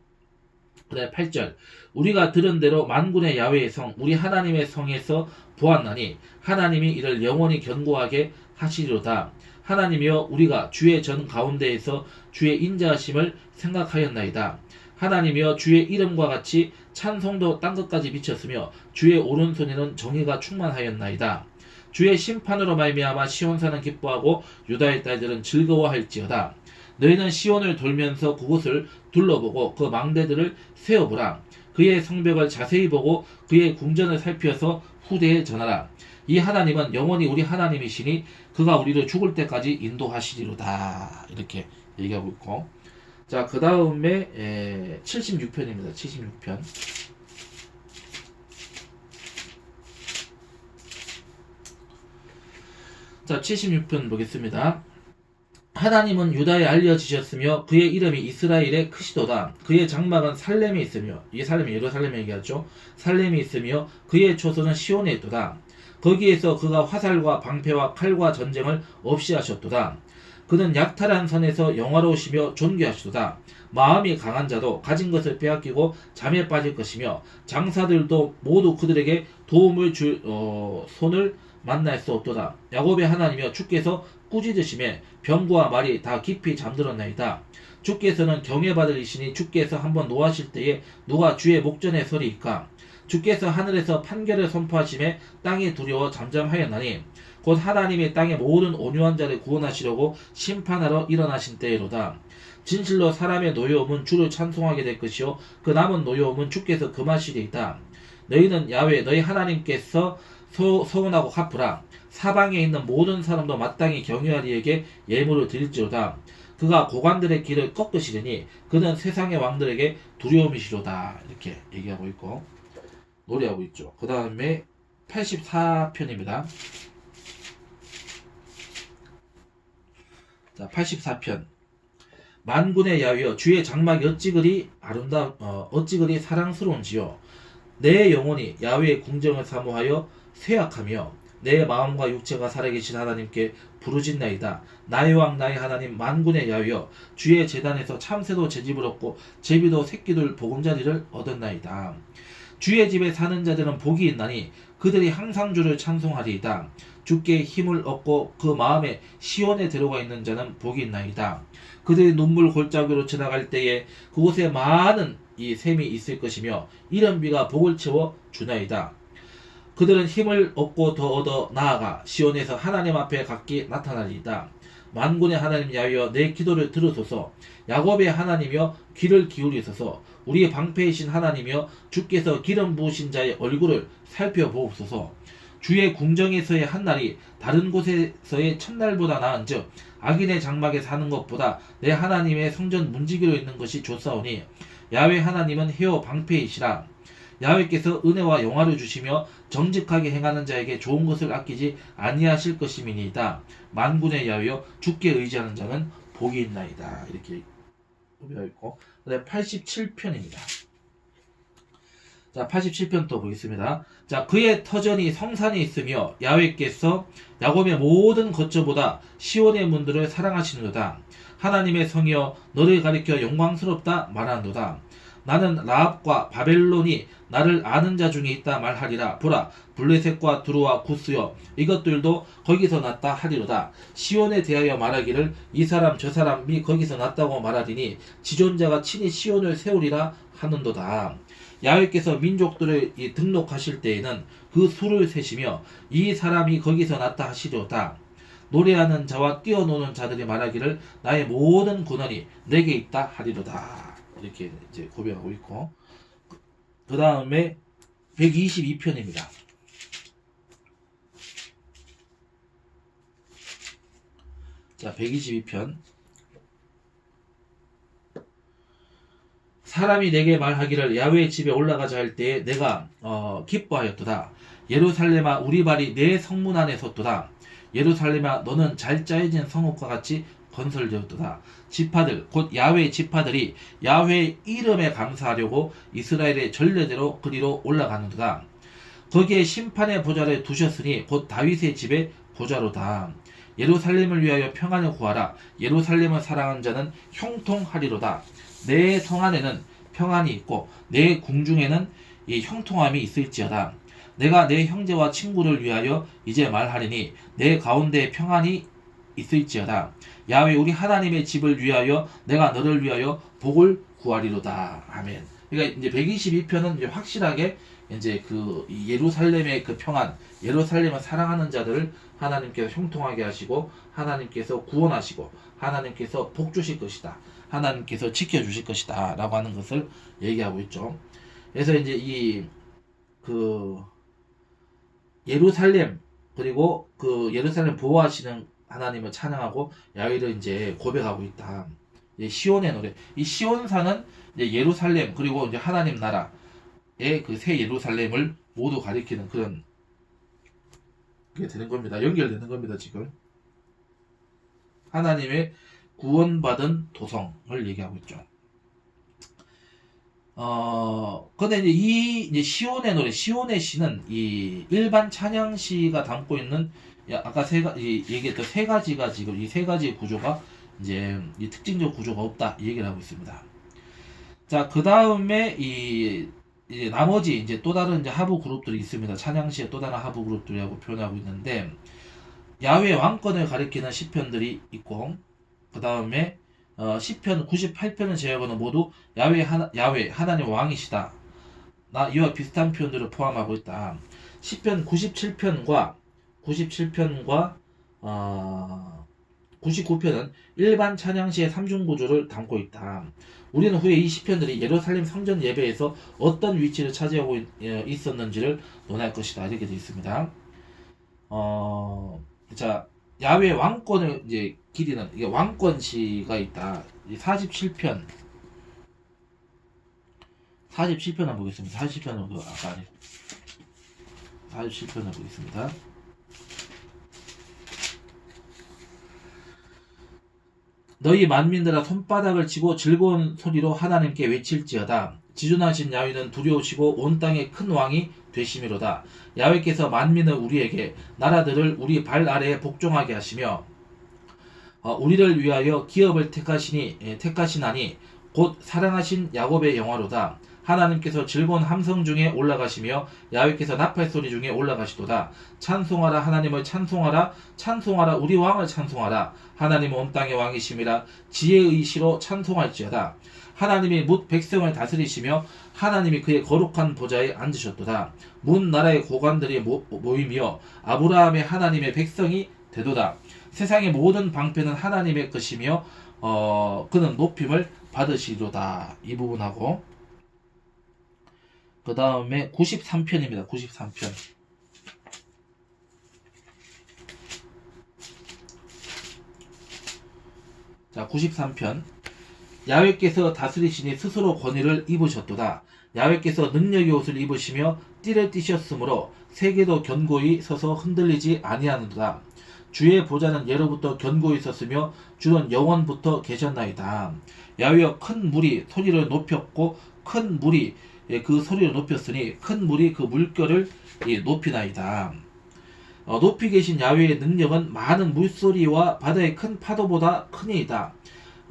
그다음에 8절 우리가 들은 대로 만군의 야훼의 성 우리 하나님의 성에서 보았나니 하나님이 이를 영원히 견고하게 하시리로다. 하나님이여 우리가 주의 전 가운데에서 주의 인자하심을 생각하였나이다. 하나님이여 주의 이름과 같이 찬송도 땅끝까지 미쳤으며 주의 오른손에는 정의가 충만하였나이다. 주의 심판으로 말미암아 시온산은 기뻐하고 유다의 딸들은 즐거워할지어다. 너희는 시온을 돌면서 그곳을 둘러보고 그 망대들을 세어보라. 그의 성벽을 자세히 보고 그의 궁전을 살펴서 후대에 전하라. 이 하나님은 영원히 우리 하나님이시니 그가 우리를 죽을 때까지 인도하시리로다. 이렇게 얘기하고 있고, 자, 그 다음에 76편입니다. 76편. 자, 76편 보겠습니다. 하나님은 유다에 알려지셨으며 그의 이름이 이스라엘에 크시도다. 그의 장막은 살렘에 있으며, 이 살렘이 예루살렘에 얘기하죠. 살렘이 있으며 그의 초소는 시온에 있도다. 거기에서 그가 화살과 방패와 칼과 전쟁을 없이 하셨도다. 그는 약탈한 선에서 영화로우시며 존귀하시도다. 마음이 강한 자도 가진 것을 빼앗기고 잠에 빠질 것이며 장사들도 모두 그들에게 도움을 줄 손을 만날 수 없도다. 야곱의 하나님이여 주께서 꾸짖으심에 병과 말이 다 깊이 잠들었나이다. 주께서는 경외받을 이시니 주께서 한번 노하실 때에 누가 주의 목전에 서리이까. 주께서 하늘에서 판결을 선포하심에 땅이 두려워 잠잠하였나니 곧 하나님의 땅의 모든 온유한 자를 구원하시려고 심판하러 일어나신 때로다. 진실로 사람의 노여움은 주를 찬송하게 될 것이요 그 남은 노여움은 주께서 금하시리이다. 너희는 야훼 너희 하나님께서 서운하고 갚으라. 사방에 있는 모든 사람도 마땅히 경유하리에게 예물을 드릴지로다. 그가 고관들의 길을 꺾으시리니 그는 세상의 왕들에게 두려움이시로다. 이렇게 얘기하고 있고 노래하고 있죠. 그 다음에 84편입니다. 자, 84편. 만군의 야훼여 주의 장막이 어찌 그리 사랑스러운지요. 내 영혼이 야훼의 궁정을 사모하여 쇠약하며 내 마음과 육체가 살아계신 하나님께 부르짖나이다. 나의 왕 나의 하나님 만군의 야훼여 주의 제단에서 참새도 제집을 얻고 제비도 새끼들 보금자리를 얻었나이다. 주의 집에 사는 자들은 복이 있나니 그들이 항상 주를 찬송하리이다. 주께 힘을 얻고 그 마음에 시온에 들어가 있는 자는 복이 있나이다. 그들이 눈물 골짜기로 지나갈 때에 그곳에 많은 이 샘이 있을 것이며 이른 비가 복을 채워 주나이다. 그들은 힘을 얻고 더 얻어 나아가 시온에서 하나님 앞에 각기 나타나리이다. 만군의 하나님 야훼여 내 기도를 들으소서. 야곱의 하나님이여 귀를 기울이소서. 우리의 방패이신 하나님이여 주께서 기름 부으신 자의 얼굴을 살펴보옵소서. 주의 궁정에서의 한날이 다른 곳에서의 첫날보다 나은즉 악인의 장막에 사는 것보다 내 하나님의 성전 문지기로 있는 것이 좋사오니 야훼 하나님은 헤어 방패이시라. 야훼께서 은혜와 영화를 주시며 정직하게 행하는 자에게 좋은 것을 아끼지 아니하실 것임이니이다. 만군의 야훼여 주께 의지하는 자는 복이 있나이다. 이렇게 되어 있고, 그다음에 87편입니다. 자, 87편 또 보겠습니다. 자, 그의 터전이 성산에 있으며 야훼께서 야곱의 모든 거처보다 시온의 문들을 사랑하시는도다. 하나님의 성이여 너를 가리켜 영광스럽다 말하는도다. 나는 라합과 바벨론이 나를 아는 자 중에 있다 말하리라. 보라 블레셋과 두루와 구스여 이것들도 거기서 났다 하리로다. 시온에 대하여 말하기를 이 사람 저 사람이 거기서 났다고 말하리니 지존자가 친히 시온을 세우리라 하는도다. 야훼께서 민족들을 등록하실 때에는 그 수를 세시며 이 사람이 거기서 났다 하시리로다. 노래하는 자와 뛰어노는 자들이 말하기를 나의 모든 군원이 내게 있다 하리로다. 이렇게 이제 고백하고 있고, 그 다음에 122편입니다. 자, 122편. 사람이 내게 말하기를 야훼의 집에 올라가자 할 때에 내가 기뻐하였도다. 예루살렘아 우리 발이 내 성문 안에 섰도다. 예루살렘아 너는 잘 짜여진 성읍과 같이 건설되었도다. 지파들 곧 야훼의 지파들이 야훼의 이름에 감사하려고 이스라엘의 전례대로 그리로 올라가는도다. 거기에 심판의 보좌를 두셨으니 곧 다윗의 집의 보좌로다. 예루살렘을 위하여 평안을 구하라. 예루살렘을 사랑하는 자는 형통하리로다. 내 성 안에는 평안이 있고 내 궁중에는 이 형통함이 있을지어다. 내가 내 형제와 친구를 위하여 이제 말하리니 내 가운데 평안이 있을지어다. 야훼 우리 하나님의 집을 위하여 내가 너를 위하여 복을 구하리로다. 아멘. 그러니까 이제 122편은 이제 확실하게 이제 그 예루살렘의 그 평안, 예루살렘을 사랑하는 자들을 하나님께서 형통하게 하시고 하나님께서 구원하시고 하나님께서 복 주실 것이다. 하나님께서 지켜주실 것이다 라고 하는 것을 얘기하고 있죠. 그래서 이제 그 예루살렘 그리고 그 예루살렘 보호하시는 하나님을 찬양하고 야훼를 이제 고백하고 있다. 이제 시온의 노래. 이 시온산은 이제 예루살렘 그리고 이제 하나님 나라의 그 새 예루살렘을 모두 가리키는 그런 게 되는 겁니다. 연결되는 겁니다, 지금. 하나님의 구원받은 도성을 얘기하고 있죠. 근데 이제 시온의 노래, 시온의 시는 이 일반 찬양시가 담고 있는 아까 얘기했던 세 가지가 지금 이 세 가지의 구조가 이제 이 특징적 구조가 없다 이 얘기를 하고 있습니다. 자, 그 다음에 이제 나머지 이제 또 다른 이제 하부 그룹들이 있습니다. 찬양시의 또 다른 하부 그룹들이라고 표현하고 있는데 야훼 왕권을 가리키는 시편들이 있고 그 다음에 시편 98편을 제외하고는 모두 야훼 하나님 왕이시다. 이와 비슷한 표현들을 포함하고 있다. 시편 97편과 99편은 일반 찬양시의 삼중 구조를 담고 있다. 우리는 후에 이 시편들이 예루살렘 성전 예배에서 어떤 위치를 차지하고 있었는지를 논할 것이다. 이렇게 되어 있습니다. 자, 야훼 왕권을 이제 기리는 이게 왕권시가 있다. 47편 47편을 보겠습니다. 47편을 아까 47편을 보겠습니다. 너희 만민들아 손바닥을 치고 즐거운 소리로 하나님께 외칠지어다. 지존하신 야훼는 두려우시고 온 땅의 큰 왕이 되심이로다. 야훼께서 만민을 우리에게 나라들을 우리 발 아래에 복종하게 하시며 우리를 위하여 기업을 택하시나니 곧 사랑하신 야곱의 영화로다. 하나님께서 즐거운 함성 중에 올라가시며 야훼께서 나팔 소리 중에 올라가시도다. 찬송하라 하나님을 찬송하라 찬송하라 우리 왕을 찬송하라. 하나님은 온 땅의 왕이심이라 지혜의 시로 찬송할지어다. 하나님이 뭇 백성을 다스리시며 하나님이 그의 거룩한 보좌에 앉으셨도다. 문 나라의 고관들이 모이며 아브라함의 하나님의 백성이 되도다. 세상의 모든 방패는 하나님의 것이며 그는 높임을 받으시로다. 이 부분하고 그 다음에 93편입니다. 93편. 자, 93편. 야훼께서 다스리시니 스스로 권위를 입으셨도다. 야훼께서 능력의 옷을 입으시며 띠를 띠셨으므로 세계도 견고히 서서 흔들리지 아니하는도다. 주의 보좌는 예로부터 견고히 섰으며 주는 영원부터 계셨나이다. 야훼여 큰 물이 소리를 높였고 큰 물이 그 소리를 높였으니 큰 물이 그 물결을 높이나이다. 높이 계신 야훼의 능력은 많은 물소리와 바다의 큰 파도보다 크니이다.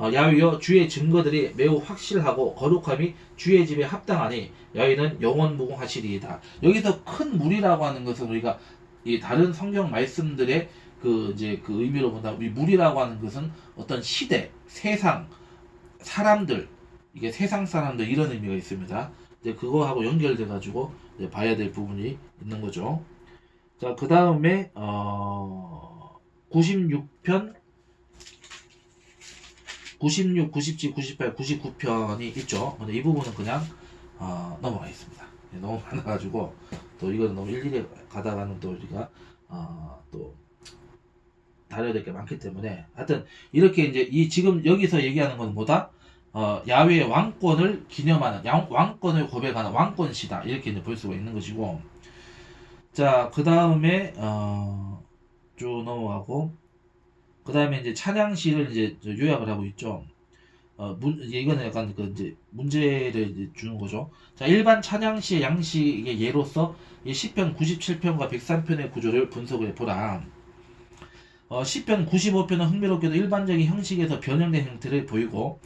야훼여 주의 증거들이 매우 확실하고 거룩함이 주의 집에 합당하니 야훼는 영원무궁하시리이다. 여기서 큰 물이라고 하는 것은 우리가 이 다른 성경 말씀들의 그 의미로 본다. 이 물이라고 하는 것은 어떤 시대, 세상, 사람들, 이게 세상 사람들 이런 의미가 있습니다. 이제 그거하고 연결돼 가지고 봐야 될 부분이 있는 거죠. 자, 그 다음에 96편 96, 97, 98, 99편이 있죠. 근데 이 부분은 그냥 넘어가겠습니다. 너무 많아가지고 또 이거는 너무 일일이 가다가는 또 우리가 또 다뤄야 될 게 많기 때문에 하여튼 이렇게 이제 지금 여기서 얘기하는 건 뭐다? 야훼의 왕권을 기념하는 왕권을 고백하는 왕권시다 이렇게 이제 볼 수가 있는 것이고 자 그 다음에 쭉 넘어가고 그 다음에 이제 찬양시를 이제 요약을 하고 있죠. 이거는 약간 그 이제 문제를 이제 주는 거죠. 자, 일반 찬양시의 양식의 예로서 이 시편 97편과 103편의 구조를 분석을 해보라. 시편 95편은 흥미롭게도 일반적인 형식에서 변형된 형태를 보이고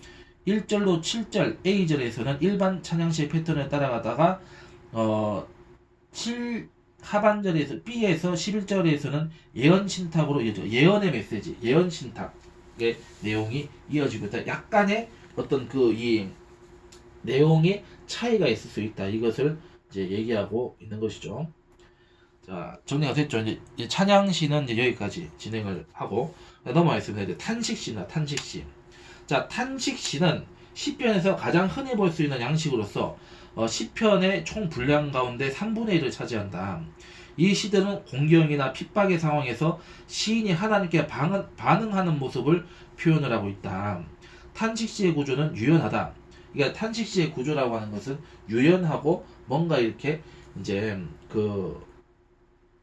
1절로 7절 A절에서는 일반 찬양시의 패턴을 따라가다가 하반절에서 B에서 11절에서는 예언 신탁으로 이어져 예언의 메시지, 예언 신탁의 내용이 이어지고 있다. 약간의 어떤 이 내용의 차이가 있을 수 있다. 이것을 이제 얘기하고 있는 것이죠. 자, 정리가 됐죠. 이제 찬양시는 이제 여기까지 진행을 하고 넘어가겠습니다. 이제 탄식시나 탄식시. 자, 탄식시는 시편에서 가장 흔히 볼 수 있는 양식으로서 시편의 총 분량 가운데 3분의 1을 차지한다. 이 시들은 공경이나 핍박의 상황에서 시인이 하나님께 반응하는 모습을 표현을 하고 있다. 탄식시의 구조는 유연하다. 그러니까 탄식시의 구조라고 하는 것은 유연하고 뭔가 이렇게 이제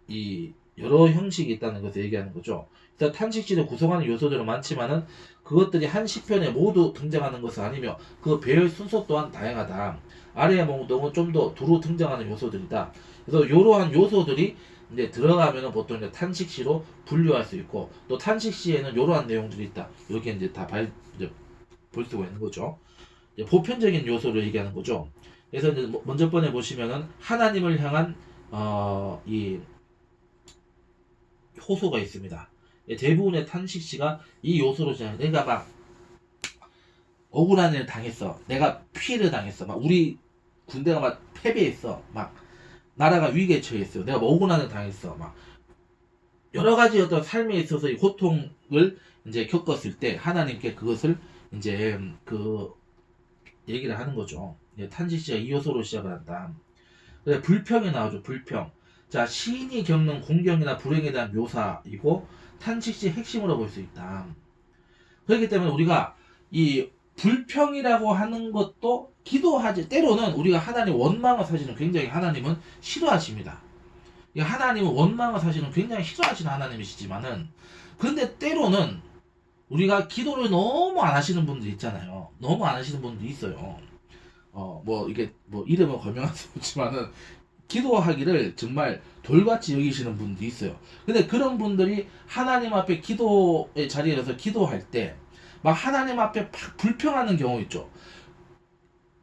이 여러 형식이 있다는 것을 얘기하는 거죠. 일단 탄식시를 구성하는 요소들은 많지만은 그것들이 한 시편에 모두 등장하는 것은 아니며 그 배열 순서 또한 다양하다. 아래의 몽동은 좀 더 두루 등장하는 요소들이다. 그래서 이러한 요소들이 이제 들어가면은 보통 이제 탄식시로 분류할 수 있고 또 탄식시에는 이러한 내용들이 있다. 이렇게 이제 다 이제 볼 수가 있는 거죠. 이제 보편적인 요소를 얘기하는 거죠. 그래서 이제 먼저 번에 보시면은 하나님을 향한 이 호소가 있습니다. 대부분의 탄식시가 이 요소로 시작해요. 내가 막 억울한 일을 당했어. 내가 피해를 당했어. 막 우리 군대가 막 패배했어. 막 나라가 위기에 처했어. 내가 뭐 억울한 일을 당했어. 막 여러 가지 어떤 삶에 있어서 이 고통을 이제 겪었을 때 하나님께 그것을 이제 얘기를 하는 거죠. 탄식시가 이 요소로 시작을 한다. 그래 불평이 나오죠. 불평. 자, 시인이 겪는 공경이나 불행에 대한 묘사이고 탄식시의 핵심으로 볼 수 있다. 그렇기 때문에 우리가 이 불평이라고 하는 것도 기도하지 때로는 우리가 하나님 원망을 사실은 굉장히 하나님은 싫어하십니다. 하나님은 원망을 사실은 굉장히 싫어하시는 하나님이시지만은 그런데 때로는 우리가 기도를 너무 안 하시는 분들 있잖아요. 너무 안 하시는 분들이 있어요. 뭐 이게 뭐 이름을 거명할 수 없지만은 기도하기를 정말 돌같이 여기시는 분들이 있어요. 근데 그런 분들이 하나님 앞에 기도의 자리에서 기도할 때 막 하나님 앞에 막 불평하는 경우 있죠.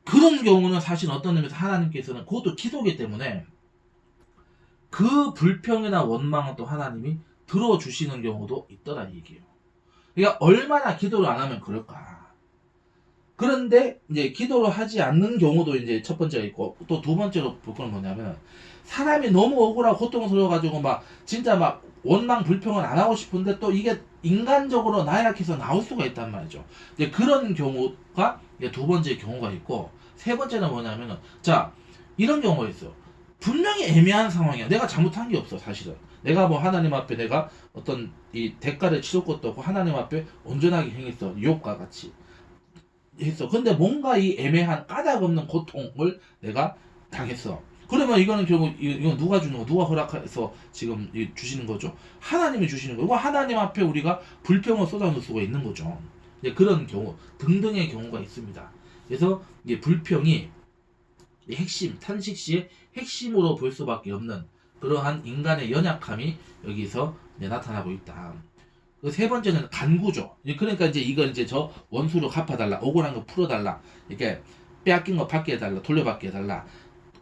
그런 경우는 사실 어떤 의미에서 하나님께서는 그것도 기도기 때문에 그 불평이나 원망은 또 하나님이 들어주시는 경우도 있더라 얘기예요. 그러니까 얼마나 기도를 안 하면 그럴까. 그런데 이제 기도를 하지 않는 경우도 이제 첫 번째가 있고 또 두 번째로 볼 건 뭐냐면 사람이 너무 억울하고 고통스러워가지고 막 진짜 막 원망 불평을 안 하고 싶은데 또 이게 인간적으로 나약해서 나올 수가 있단 말이죠. 이제 그런 경우가 이제 두 번째 경우가 있고 세 번째는 뭐냐면은 자 이런 경우가 있어요. 분명히 애매한 상황이야. 내가 잘못한 게 없어 사실은. 내가 뭐 하나님 앞에 내가 어떤 이 대가를 치를 것도 없고 하나님 앞에 온전하게 행했어. 유혹과 같이. 했어. 근데 뭔가 이 애매한 까닭없는 고통을 내가 당했어. 그러면 이거는 결국 이건 누가 주는 거, 누가 허락해서 지금 주시는 거죠? 하나님이 주시는 거고 하나님 앞에 우리가 불평을 쏟아놓을 수가 있는 거죠. 이제 그런 경우 등등의 경우가 있습니다. 그래서 이게 불평이 핵심 탄식시의 핵심으로 볼 수밖에 없는 그러한 인간의 연약함이 여기서 나타나고 있다. 그 세 번째는 간구죠. 그러니까 이제 이걸 이제 저 원수로 갚아달라, 억울한 거 풀어달라, 이렇게 빼앗긴 거 받게 해달라, 돌려받게 해달라,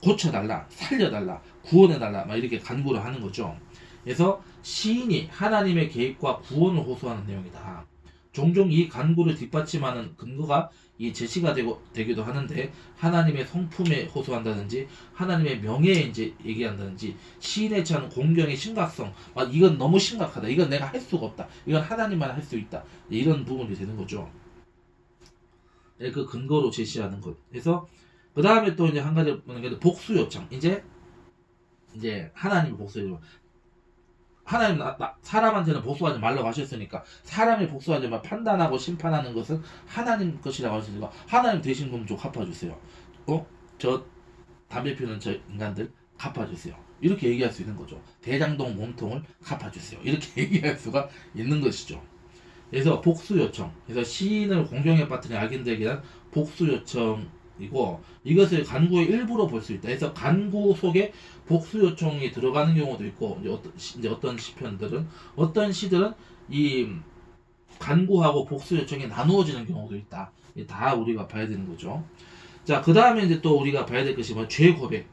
고쳐달라, 살려달라, 구원해달라, 막 이렇게 간구를 하는 거죠. 그래서 시인이 하나님의 계획과 구원을 호소하는 내용이다. 종종 이 간구를 뒷받침하는 근거가 이 제시가 되기도 하는데 하나님의 성품에 호소한다든지 하나님의 명예에 이제 얘기한다든지 시인에 처한 공경의 심각성 이건 너무 심각하다 이건 내가 할 수가 없다 이건 하나님만 할 수 있다 이런 부분이 되는 거죠. 그 근거로 제시하는 것. 그래서 그 다음에 또 이제 한 가지 보는 게 복수 요청. 이제 하나님이 복수 요청. 하나님 사람한테는 복수하지 말라고 하셨으니까 사람이 복수하지 말 판단하고 심판하는 것은 하나님 것이라고 하셨으니까 하나님 대신 좀 갚아주세요. 저 담배 피우는 저 인간들 갚아주세요. 이렇게 얘기할 수 있는 거죠. 대장동 몸통을 갚아주세요. 이렇게 얘기할 수가 있는 것이죠. 그래서 복수 요청. 그래서 시인을 공경에 빠뜨린 악인들에게 대한 복수 요청이고 이것을 간구의 일부로 볼 수 있다. 그래서 간구 속에 복수 요청이 들어가는 경우도 있고 이제 어떤 시편들은 어떤 시들은 이 간구하고 복수 요청이 나누어지는 경우도 있다. 다 우리가 봐야 되는 거죠. 자, 그 다음에 이제 또 우리가 봐야 될 것이 죄 고백.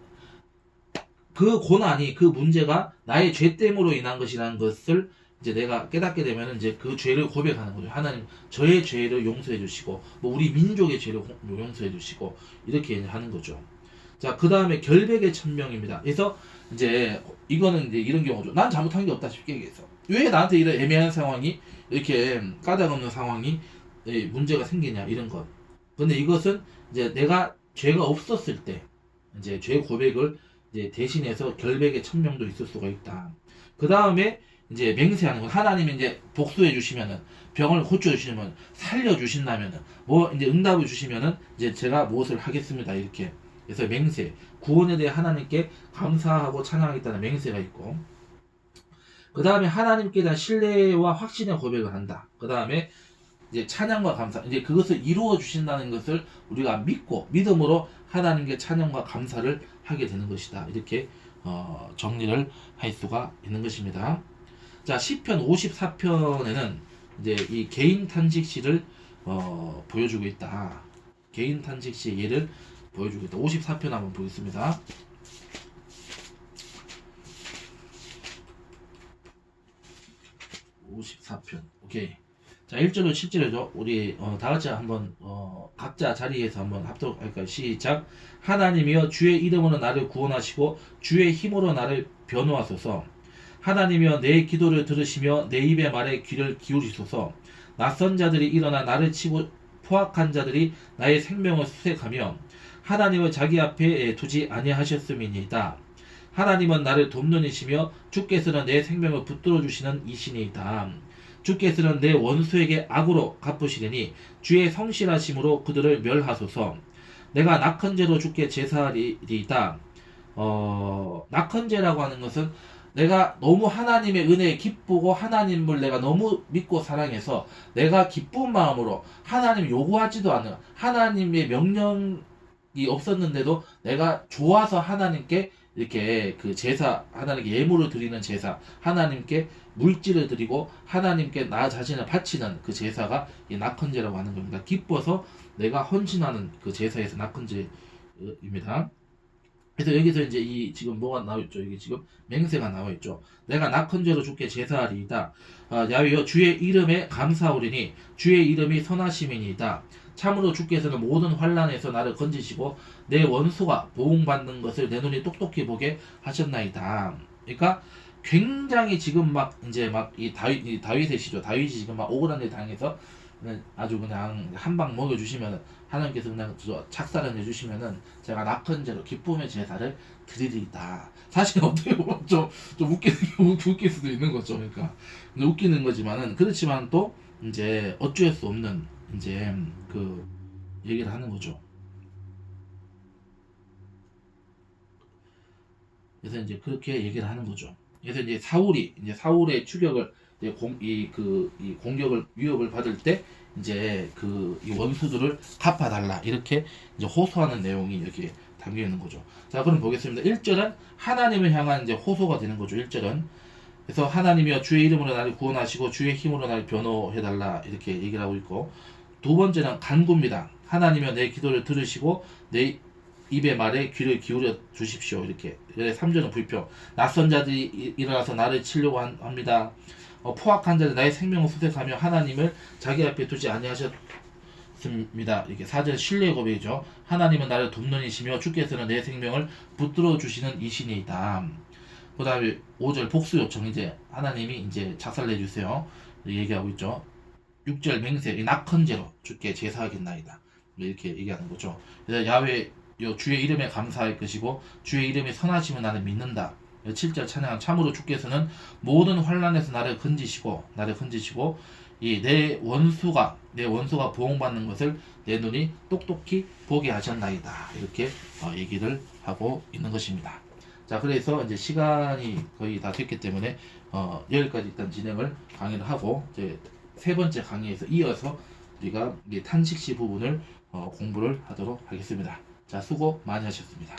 그 고난이 그 문제가 나의 죄 때문으로 인한 것이라는 것을 이제 내가 깨닫게 되면 이제 그 죄를 고백하는 거죠. 하나님 저의 죄를 용서해 주시고 뭐 우리 민족의 죄를 용서해 주시고 이렇게 하는 거죠. 자, 그 다음에 결백의 천명입니다. 그래서 이제 이거는 이제 이런 경우죠. 난 잘못한 게 없다 쉽게 얘기해서 왜 나한테 이런 애매한 상황이 이렇게 까닭 없는 상황이 문제가 생기냐 이런 것. 근데 이것은 이제 내가 죄가 없었을 때 이제 죄 고백을 이제 대신해서 결백의 천명도 있을 수가 있다. 그 다음에 이제 맹세하는 거. 하나님이 이제 복수해 주시면은, 병을 고쳐 주시면, 살려 주신다면은, 뭐 이제 응답을 주시면은 이제 제가 무엇을 하겠습니다. 이렇게. 그래서 맹세, 구원에 대해 하나님께 감사하고 찬양하겠다는 맹세가 있고, 그 다음에 하나님께 대한 신뢰와 확신의 고백을 한다. 그 다음에 이제 찬양과 감사, 이제 그것을 이루어 주신다는 것을 우리가 믿고 믿음으로 하나님께 찬양과 감사를 하게 되는 것이다. 이렇게 정리를 할 수가 있는 것입니다. 자, 시편 54편에는 이제 이 개인 탄식시를 보여주고 있다. 개인 탄식시의 예를 보여주고 있다. 54편 한번 보겠습니다. 54편. 오케이. 자, 1절로 7절이죠. 우리 다 같이 한번 각자 자리에서 한번 합독 할까요? 시작. 하나님이여 주의 이름으로 나를 구원하시고 주의 힘으로 나를 변호하소서. 하나님이여 내 기도를 들으시며 내 입의 말에 귀를 기울이소서. 낯선 자들이 일어나 나를 치고 포악한 자들이 나의 생명을 수색하며 하나님을 자기 앞에 두지 아니하셨음이니이다. 하나님은 나를 돕는 이시며 주께서는 내 생명을 붙들어 주시는 이시니이다. 주께서는 내 원수에게 악으로 갚으시리니 주의 성실하심으로 그들을 멸하소서. 내가 낙헌제로 주께 제사하리이다. 낙헌제라고 하는 것은 내가 너무 하나님의 은혜에 기쁘고 하나님을 내가 너무 믿고 사랑해서 내가 기쁜 마음으로 하나님 요구하지도 않는 하나님의 명령이 없었는데도 내가 좋아서 하나님께 이렇게 그 제사, 하나님께 예물을 드리는 제사, 하나님께 물질을 드리고 하나님께 나 자신을 바치는 그 제사가 이 낙헌제라고 하는 겁니다. 기뻐서 내가 헌신하는 그 제사에서 낙헌제입니다. 그래서 여기서 이제 이 지금 뭐가 나와 있죠? 여기 지금 맹세가 나와 있죠. 내가 낙헌제로 주께 제사하리이다. 야훼여 주의 이름에 감사하오리니 주의 이름이 선하심이니이다. 참으로 주께서는 모든 환난에서 나를 건지시고 내 원수가 보응받는 것을 내 눈이 똑똑히 보게 하셨나이다. 그러니까 굉장히 지금 막 이제 막 이 다윗의 시죠. 다윗이 지금 막 억울한 일 당해서 아주 그냥 한 방 먹여주시면 하나님께서 그냥 착사를 해주시면은 제가 낙헌제로 기쁨의 제사를 드리리이다. 사실 어떻게 보면 좀 웃길 수도 있는 거죠. 그러니까 웃기는 거지만은 그렇지만 또 이제 어쩔 수 없는 이제 그 얘기를 하는 거죠. 그래서 이제 그렇게 얘기를 하는 거죠. 그래서 이제 사울의 추격을 이 공격을 위협을 받을 때 이제 이 원수들을 갚아달라 이렇게 이제 호소하는 내용이 여기에 담겨 있는 거죠. 자, 그럼 보겠습니다. 1절은 하나님을 향한 이제 호소가 되는 거죠. 1절은 그래서 하나님이여 주의 이름으로 나를 구원하시고 주의 힘으로 나를 변호해달라 이렇게 얘기를 하고 있고, 두 번째는 간구입니다. 하나님이여 내 기도를 들으시고 내 입의 말에 귀를 기울여 주십시오. 이렇게. 3절은 불평. 낯선 자들이 일어나서 나를 치려고 합니다. 포악한 자들 나의 생명을 수색하며 하나님을 자기 앞에 두지 아니하셨습니다. 이렇게 4절 신뢰의 고백이죠. 하나님은 나를 돕는 이시며 주께서는 내 생명을 붙들어 주시는 이신이다. 그 다음에 5절 복수 요청. 이제 하나님이 이제 작살내 주세요. 얘기하고 있죠. 6절 맹세. 낙헌제로 주께 제사하겠나이다. 이렇게 얘기하는 거죠. 그래서 야훼 주의 이름에 감사할 것이고 주의 이름이 선하심을 나는 믿는다. 7절 찬양. 참으로 주께서는 모든 환난에서 나를 건지시고 이 내 원수가 보응받는 것을 내 눈이 똑똑히 보게 하셨나이다. 이렇게 얘기를 하고 있는 것입니다. 자, 그래서 이제 시간이 거의 다 됐기 때문에 여기까지 일단 강의를 하고 이제 세 번째 강의에서 이어서 우리가 탄식시 부분을 공부를 하도록 하겠습니다. 자, 수고 많이 하셨습니다.